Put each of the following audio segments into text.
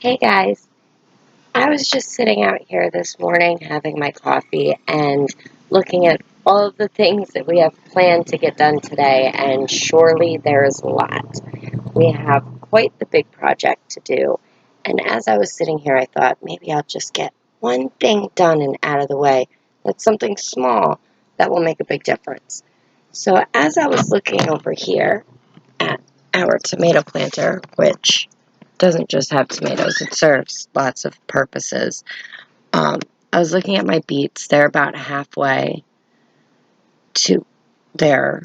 Hey guys, I was just sitting out here this morning having my coffee and looking at all of the things that we have planned to get done today, and surely there's a lot. We have quite the big project to do, and as I was sitting here, I thought maybe I'll just get one thing done and out of the way. That's something small that will make a big difference. So as I was looking over here at our tomato planter, which doesn't just have tomatoes, it serves lots of purposes. I was looking at my beets. They're about halfway to their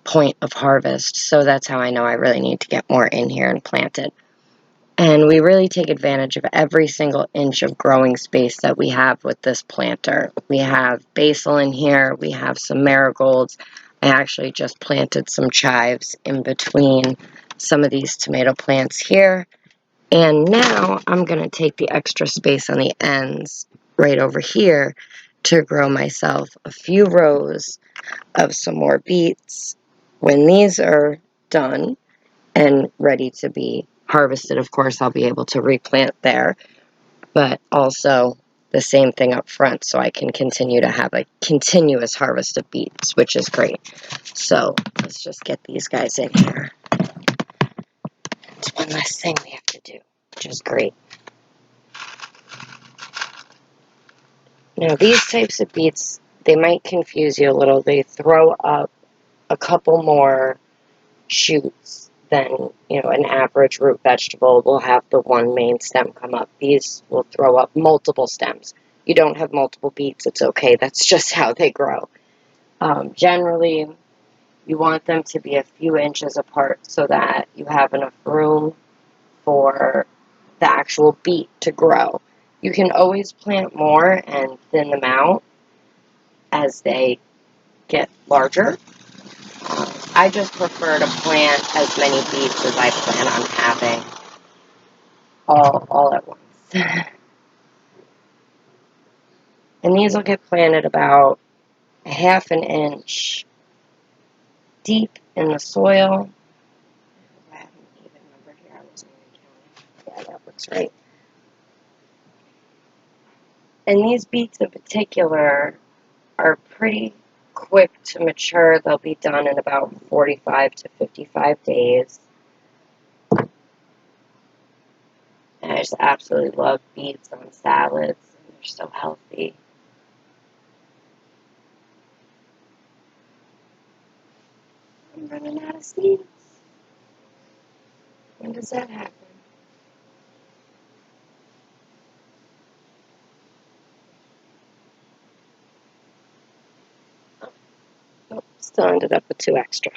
point of harvest, so that's how I know I really need to get more in here and planted. And we really take advantage of every single inch of growing space that we have with this planter. We have basil in here, we have some marigolds. I actually just planted some chives in between some of these tomato plants here. And now I'm going to take the extra space on the ends right over here to grow myself a few rows of some more beets. When these are done and ready to be harvested, of course, I'll be able to replant there, but also the same thing up front, so I can continue to have a continuous harvest of beets, which is great. So let's just get these guys in here. It's one less thing we have to do, which is great. Now, these types of beets, they might confuse you a little. They throw up a couple more shoots than, an average root vegetable will have the one main stem come up. These will throw up multiple stems. You don't have multiple beets, it's okay. That's just how they grow. Generally, you want them to be a few inches apart so that you have enough room for the actual beet to grow. You can always plant more and thin them out as they get larger. I just prefer to plant as many beets as I plan on having all at once. And these will get planted about a half an inch deep in the soil. I have an even number here. I wasn't even counting. Yeah, that looks right. And these beets in particular are pretty quick to mature. They'll be done in about 45 to 55 days. And I just absolutely love beets on salads. They're so healthy. I'm running out of seeds. When does that happen? Oh, still ended up with 2 extra.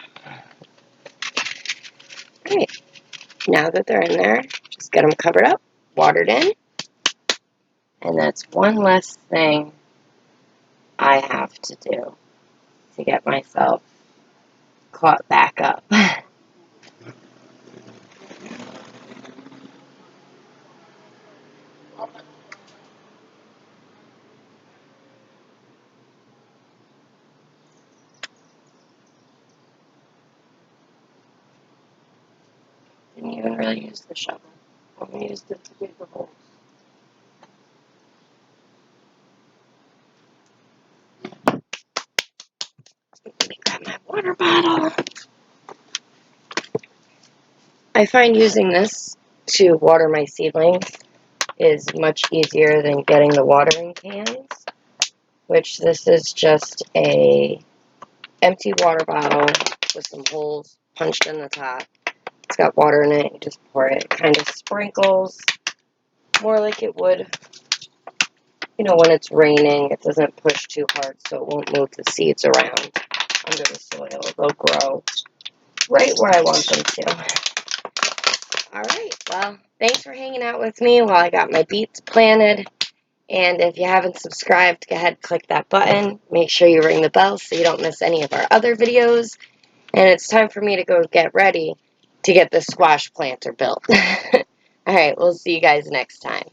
Alright, now that they're in there, just get them covered up, watered in, and that's one less thing I have to do to get myself caught back up. Didn't even really use the shovel. Only used it to dig the holes. Let me grab my water bottle. I find using this to water my seedlings is much easier than getting the watering cans, which this is just a empty water bottle with some holes punched in the top. It's got water in it. You just pour it. It kind of sprinkles more like it would, when it's raining. It doesn't push too hard, so it won't move the seeds around under the soil. They'll grow right where I want them to. All right, well, thanks for hanging out with me while I got my beets planted. And if you haven't subscribed, go ahead and click that button. Make sure you ring the bell so you don't miss any of our other videos. And it's time for me to go get ready to get the squash planter built. All right, we'll see you guys next time.